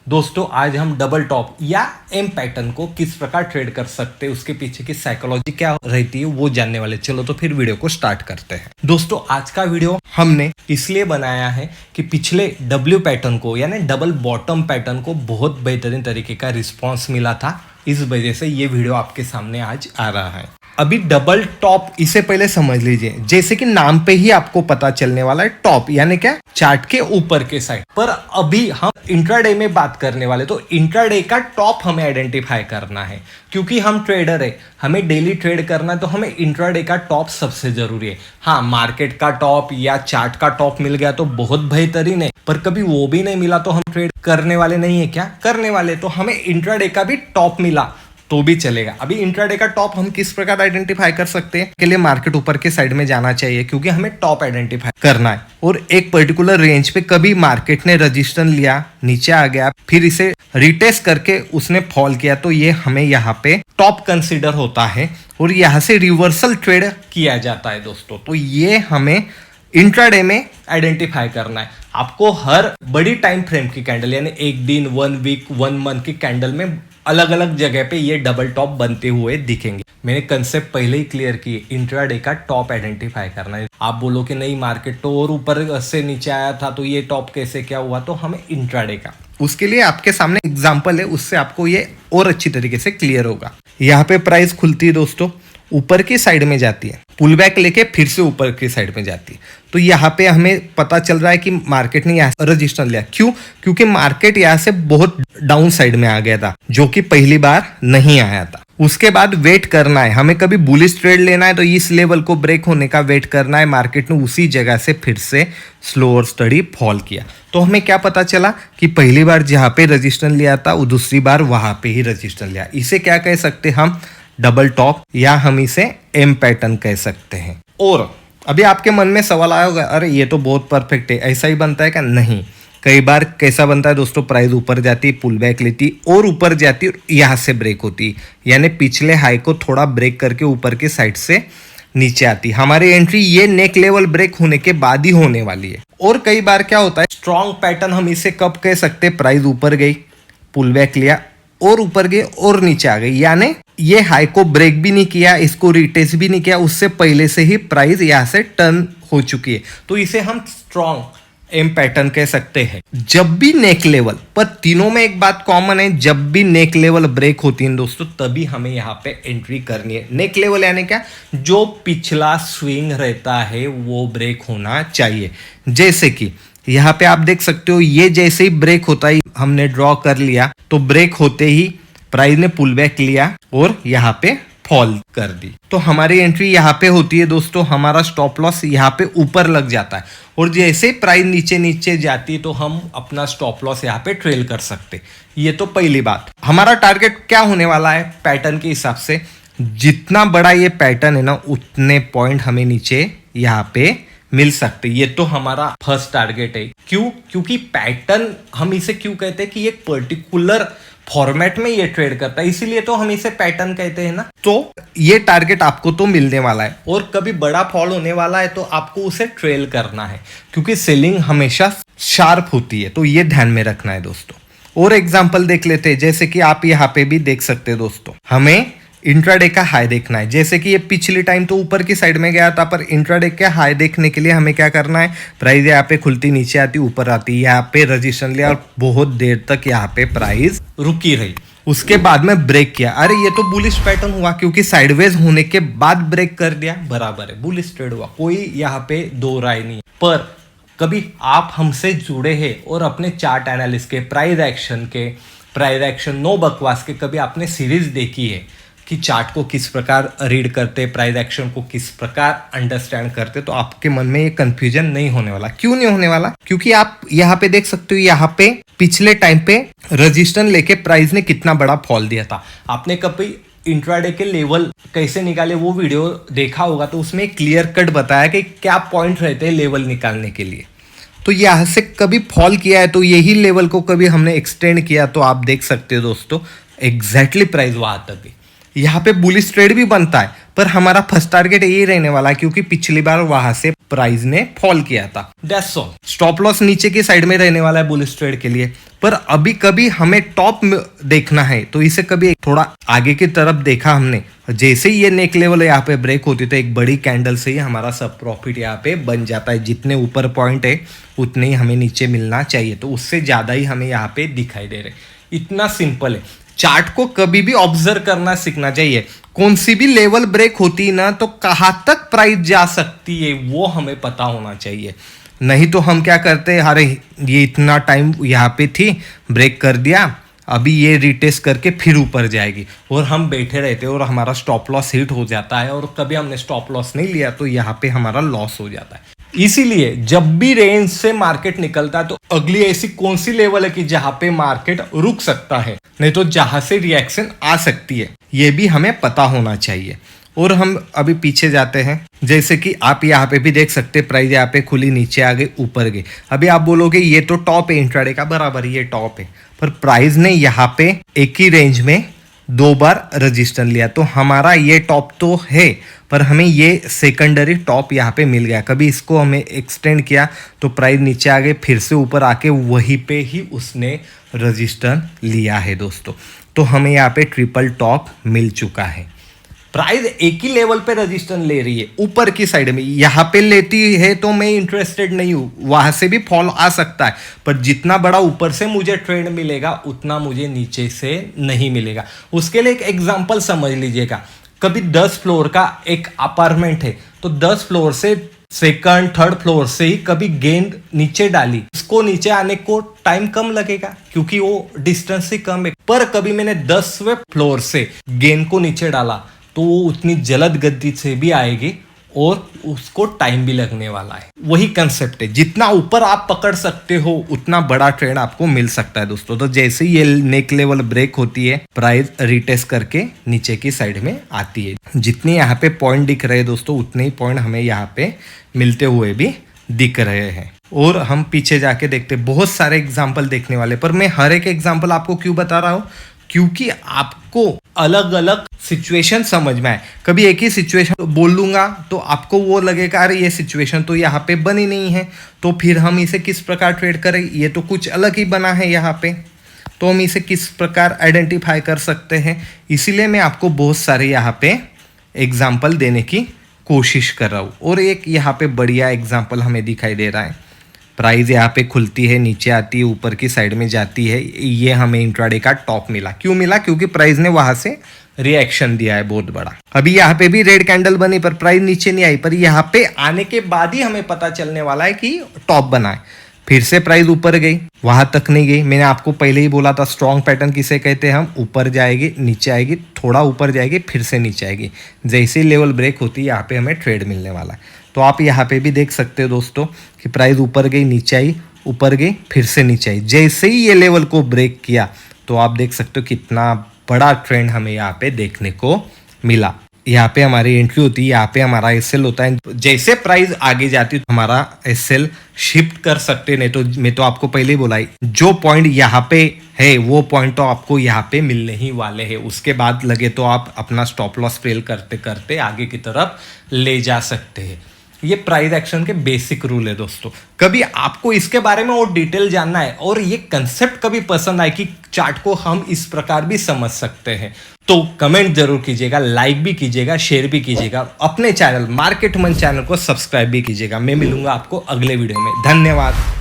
दोस्तों आज हम डबल टॉप या एम पैटर्न को किस प्रकार ट्रेड कर सकते हैं, उसके पीछे की साइकोलॉजी क्या रहती है वो जानने वाले। चलो तो फिर वीडियो को स्टार्ट करते हैं। दोस्तों आज का वीडियो हमने इसलिए बनाया है कि पिछले डब्ल्यू पैटर्न को यानी डबल बॉटम पैटर्न को बहुत बेहतरीन तरीके का रिस्पॉन्स मिला था, इस वजह से ये वीडियो आपके सामने आज आ रहा है। अभी डबल टॉप, इसे पहले समझ लीजिए, जैसे कि नाम पे ही आपको पता चलने वाला है, टॉप यानी क्या, चार्ट के ऊपर के साइड पर। अभी हम इंट्राडे में बात करने वाले, तो इंट्राडे का टॉप हमें आइडेंटिफाई करना है क्योंकि हम ट्रेडर है, हमें डेली ट्रेड करना है, तो हमें इंट्राडे का टॉप सबसे जरूरी है। हाँ, मार्केट का टॉप या चार्ट का टॉप मिल गया तो बहुत बेहतरीन है, पर कभी वो भी नहीं मिला तो हम ट्रेड करने वाले नहीं है क्या? करने वाले। तो हमें इंट्राडे का भी टॉप मिला तो भी चलेगा। अभी इंट्राडे का टॉप हम किस प्रकार आइडेंटिफाई कर सकते हैं? के लिए मार्केट ऊपर के साइड में जाना चाहिए क्योंकि हमें टॉप आइडेंटिफाई करना है, और एक पर्टिकुलर रेंज पे कभी मार्केट ने रजिस्टेंस लिया, नीचे आ गया, फिर इसे रिटेस्ट करके उसने फॉल किया, तो ये हमें यहाँ पे टॉप कंसीडर होता है और यहाँ से रिवर्सल ट्रेड किया जाता है दोस्तों। तो ये हमें इंट्राडे में आइडेंटिफाई करना है। आपको हर बड़ी टाइम फ्रेम की कैंडल यानी एक दिन, 1 वीक, 1 मंथ की कैंडल में अलग अलग जगह पे ये डबल टॉप बनते हुए दिखेंगे। मैंने कंसेप्ट पहले ही क्लियर किए, इंट्राडे का टॉप आइडेंटिफाई करना है। आप बोलो कि नहीं मार्केट तो और ऊपर से नीचे आया था तो ये टॉप कैसे क्या हुआ, तो हमें इंट्राडे का, उसके लिए आपके सामने एग्जांपल है, उससे आपको ये और अच्छी तरीके से क्लियर होगा। यहाँ पे प्राइस खुलती है दोस्तों, ऊपर की साइड में जाती है, पुल बैक लेके फिर से ऊपर की साइड में जाती है। तो यहाँ पे हमें पता चल रहा है कि मार्केट ने यहाँ रजिस्टेंस लिया। क्यों? क्योंकि मार्केट यहाँ से बहुत डाउन साइड में आ गया था, जो कि पहली बार नहीं आया था। उसके बाद वेट करना है, हमें कभी बुलिश ट्रेड लेना है तो इस लेवल को ब्रेक होने का वेट करना है। मार्केट ने उसी जगह से फिर से स्लो और स्टडी फॉल किया, तो हमें क्या पता चला कि पहली बार जहाँ पे रजिस्टेंस लिया था वो दूसरी बार वहां पे ही रजिस्टेंस लिया। इसे क्या कह सकते हम? डबल टॉप, या हम इसे एम पैटर्न कह सकते हैं। और अभी आपके मन में सवाल आया होगा, अरे ये तो बहुत परफेक्ट है, ऐसा ही बनता है क्या? नहीं, कई बार कैसा बनता है दोस्तों, प्राइस ऊपर जाती, पुल बैक लेती और ऊपर जाती और यहाँ से ब्रेक होती, यानी पिछले हाई को थोड़ा ब्रेक करके ऊपर के साइड से नीचे आती। हमारी एंट्री ये नेक लेवल ब्रेक होने के बाद ही होने वाली है। और कई बार क्या होता है, स्ट्रॉन्ग पैटर्न हम इसे कब कह सकते? प्राइस ऊपर गई, पुल बैक लिया और ऊपर गई और नीचे आ गई, यानी ये हाई को ब्रेक भी नहीं किया, इसको रिटेस्ट भी नहीं किया, उससे पहले से ही प्राइस यहाँ से टर्न हो चुकी है, तो इसे हम स्ट्रॉन्ग एम पैटर्न कह सकते हैं। जब भी नेक लेवल पर, तीनों में एक बात कॉमन है, जब भी नेक लेवल ब्रेक होती है दोस्तों तभी हमें यहाँ पे एंट्री करनी है। नेक लेवल यानी क्या? जो पिछला स्विंग रहता है वो ब्रेक होना चाहिए। जैसे कि यहाँ पे आप देख सकते हो, ये जैसे ही ब्रेक होता है, हमने ड्रॉ कर लिया, तो ब्रेक होते ही प्राइस ने पुल बैक लिया और यहाँ पे फॉल कर दी, तो हमारी एंट्री यहाँ पे होती है दोस्तों। हमारा स्टॉप लॉस यहाँ पे ऊपर लग जाता है, और जैसे प्राइस नीचे नीचे जाती है तो हम अपना स्टॉप लॉस यहाँ पे ट्रेल कर सकते। ये तो पहली बात। हमारा टारगेट क्या होने वाला है पैटर्न के हिसाब से? जितना बड़ा ये पैटर्न है ना, उतने पॉइंट हमें नीचे यहाँ पे मिल सकते। ये तो हमारा फर्स्ट टारगेट है। क्यों? क्योंकि पैटर्न, हम इसे क्यों कहते हैं कि एक पर्टिकुलर फॉर्मेट में ये ट्रेड करता है, इसीलिए तो हम इसे पैटर्न कहते हैं ना। तो ये टारगेट आपको तो मिलने वाला है, और कभी बड़ा फॉल होने वाला है तो आपको उसे ट्रेल करना है, क्योंकि सेलिंग हमेशा शार्प होती है, तो ये ध्यान में रखना है दोस्तों। और एग्जांपल देख लेते हैं, जैसे कि आप यहाँ पे भी देख सकते हैं दोस्तों, हमें इंट्राडे का हाई देखना है। जैसे कि ये पिछली टाइम तो ऊपर की साइड में गया था, पर इंट्राडे का हाई देखने के लिए हमें क्या करना है? प्राइस यहाँ पे खुलती, नीचे आती, ऊपर आती, यहाँ पे रजिस्ट्रेशन लिया और बहुत देर तक यहाँ पे प्राइस रुकी रही, उसके बाद में ब्रेक किया। अरे ये तो बुलिश पैटर्न हुआ, क्योंकि साइडवेज होने के बाद ब्रेक कर दिया, बराबर है, बुलिश ट्रेड हुआ, कोई यहाँ पे दो राय नहीं। पर कभी आप हमसे जुड़े हैं और अपने चार्ट एनालिसिस के, प्राइस एक्शन नो बकवास के, कभी आपने सीरीज देखी है कि चार्ट को किस प्रकार रीड करते, प्राइस एक्शन को किस प्रकार अंडरस्टैंड करते, तो आपके मन में ये कंफ्यूजन नहीं होने वाला। क्यों नहीं होने वाला? क्योंकि आप यहाँ पे देख सकते हो, यहाँ पे पिछले टाइम पे रजिस्टेंस लेके प्राइस ने कितना बड़ा फॉल दिया था। आपने कभी इंट्राडे के लेवल कैसे निकाले वो वीडियो देखा होगा, तो उसमें क्लियर कट बताया कि क्या पॉइंट रहते हैं लेवल निकालने के लिए। तो यहाँ से कभी फॉल किया है तो यही लेवल को कभी हमने एक्सटेंड किया, तो आप देख सकते हो दोस्तों एग्जैक्टली प्राइस वहां तक है। यहाँ पे बुलिश ट्रेड भी बनता है, पर हमारा फर्स्ट टारगेट यही रहने वाला है क्योंकि पिछली बार वहां से प्राइस ने फॉल किया था। That's all. स्टॉप लॉस नीचे की साइड में रहने वाला है बुलिश ट्रेड के लिए, पर अभी कभी हमें टॉप देखना है तो इसे कभी थोड़ा आगे की तरफ देखा हमने। जैसे ही ये नेक लेवल यहाँ पे ब्रेक होती है तो एक बड़ी कैंडल से ही हमारा सब प्रॉफिट यहाँ पे बन जाता है। जितने ऊपर पॉइंट है उतने ही हमें नीचे मिलना चाहिए, तो उससे ज्यादा ही हमें यहाँ पे दिखाई दे रहे। इतना सिंपल है। चार्ट को कभी भी ऑब्जर्व करना सीखना चाहिए। कौन सी भी लेवल ब्रेक होती है ना तो कहाँ तक प्राइस जा सकती है वो हमें पता होना चाहिए। नहीं तो हम क्या करते हैं, अरे ये इतना टाइम यहाँ पे थी, ब्रेक कर दिया, अभी ये रिटेस्ट करके फिर ऊपर जाएगी, और हम बैठे रहते हैं और हमारा स्टॉप लॉस हिट हो जाता है, और कभी हमने स्टॉप लॉस नहीं लिया तो यहाँ पे हमारा लॉस हो जाता है। इसीलिए जब भी रेंज से मार्केट निकलता है तो अगली ऐसी कौन सी लेवल है कि जहां पे मार्केट रुक सकता है, नहीं तो जहां से रिएक्शन आ सकती है, ये भी हमें पता होना चाहिए। और हम अभी पीछे जाते हैं, जैसे कि आप यहाँ पे भी देख सकते हैं प्राइस यहाँ पे खुली, नीचे आ गई, ऊपर गई। अभी आप बोलोगे ये तो टॉप है इंट्राडे का, बराबर ये टॉप है, पर प्राइस ने यहाँ पे एक ही रेंज में 2 बार रजिस्टर लिया, तो हमारा ये टॉप तो है, पर हमें ये सेकेंडरी टॉप यहाँ पे मिल गया। कभी इसको हमें एक्सटेंड किया तो प्राइस नीचे आ गए, फिर से ऊपर आके वहीं पे ही उसने रजिस्टर लिया है दोस्तों। तो हमें यहाँ पे ट्रिपल टॉप मिल चुका है। प्राइस एक ही लेवल पे रजिस्टर ले रही है ऊपर की साइड में, यहाँ पे लेती है तो मैं इंटरेस्टेड नहीं हूँ, वहां से भी फॉल आ सकता है, पर जितना बड़ा ऊपर से मुझे ट्रेंड मिलेगा उतना मुझे नीचे से नहीं मिलेगा। उसके लिए एक एग्जांपल समझ लीजिएगा। कभी 10 फ्लोर का एक अपार्टमेंट है, तो 10 फ्लोर से सेकंड थर्ड फ्लोर से ही कभी गेंद नीचे डाली, उसको नीचे आने को टाइम कम लगेगा क्योंकि वो डिस्टेंस ही कम है। पर कभी मैंने 10वें फ्लोर से गेंद को नीचे डाला तो वो उतनी जल्द गति से भी आएगी और उसको टाइम भी लगने वाला है। वही कंसेप्ट है, जितना ऊपर आप पकड़ सकते हो उतना बड़ा ट्रेंड आपको मिल सकता है दोस्तों। तो जैसे ही ये नेक लेवल ब्रेक होती है, प्राइस रिटेस्ट करके नीचे की साइड में आती है। जितने यहाँ पे पॉइंट दिख रहे हैं दोस्तों, उतने ही पॉइंट हमें यहाँ पे मिलते हुए भी दिख रहे हैं। और हम पीछे जाके देखते, बहुत सारे एग्जाम्पल देखने वाले, पर मैं हर एक एग्जाम्पल आपको क्यों बता रहा हूँ, क्योंकि आपको अलग अलग सिचुएशन समझ में आए। कभी एक ही सिचुएशन बोल लूंगा तो आपको वो लगेगा अरे ये सिचुएशन तो यहाँ पे बनी नहीं है, तो फिर हम इसे किस प्रकार ट्रेड करें, ये तो कुछ अलग ही बना है यहाँ पे, तो हम इसे किस प्रकार आइडेंटिफाई कर सकते हैं। इसीलिए मैं आपको बहुत सारे यहाँ पे एग्जाम्पल देने की कोशिश कर रहा हूँ। और एक यहाँ पे बढ़िया एग्जाम्पल हमें दिखाई दे रहा है। प्राइस यहाँ पे खुलती है, नीचे आती है, ऊपर की साइड में जाती है, ये हमें इंट्राडे का टॉप मिला। क्यों मिला? क्योंकि प्राइस ने वहां से रिएक्शन दिया है बहुत बड़ा। अभी यहाँ पे भी रेड कैंडल बनी पर प्राइस नीचे नहीं आई, पर यहाँ पे आने के बाद ही हमें पता चलने वाला है कि टॉप बना है। फिर से प्राइस ऊपर गई, वहां तक नहीं गई। मैंने आपको पहले ही बोला था स्ट्रॉन्ग पैटर्न किसे कहते हैं, हम ऊपर जाएगी, नीचे आएगी, थोड़ा ऊपर जाएगी, फिर से नीचे आएगी। जैसे लेवल ब्रेक होती है यहाँ पे हमें ट्रेड मिलने वाला है। तो आप यहाँ पे भी देख सकते हो दोस्तों कि प्राइस ऊपर गई, नीचे आई, ऊपर गई, फिर से नीचे आई। जैसे ही ये लेवल को ब्रेक किया तो आप देख सकते हो कितना बड़ा ट्रेंड हमें यहाँ पे देखने को मिला। यहाँ पे हमारी एंट्री होती है, यहाँ पे हमारा एसएल होता है। जैसे प्राइस आगे जाती है तो हमारा एसएल शिफ्ट कर सकते, नहीं तो मैं तो आपको पहले ही बोला ही, जो पॉइंट यहाँ पे है वो पॉइंट तो आपको यहाँ पे मिलने ही वाले हैं। उसके बाद लगे तो आप अपना स्टॉप लॉस फेल करते करते आगे की तरफ ले जा सकते हैं। ये प्राइस एक्शन के बेसिक रूल है दोस्तों। कभी आपको इसके बारे में और डिटेल जानना है और ये कंसेप्ट कभी पसंद आए कि चार्ट को हम इस प्रकार भी समझ सकते हैं, तो कमेंट जरूर कीजिएगा, लाइक भी कीजिएगा, शेयर भी कीजिएगा, अपने चैनल मार्केट मंच चैनल को सब्सक्राइब भी कीजिएगा। मैं मिलूंगा आपको अगले वीडियो में। धन्यवाद।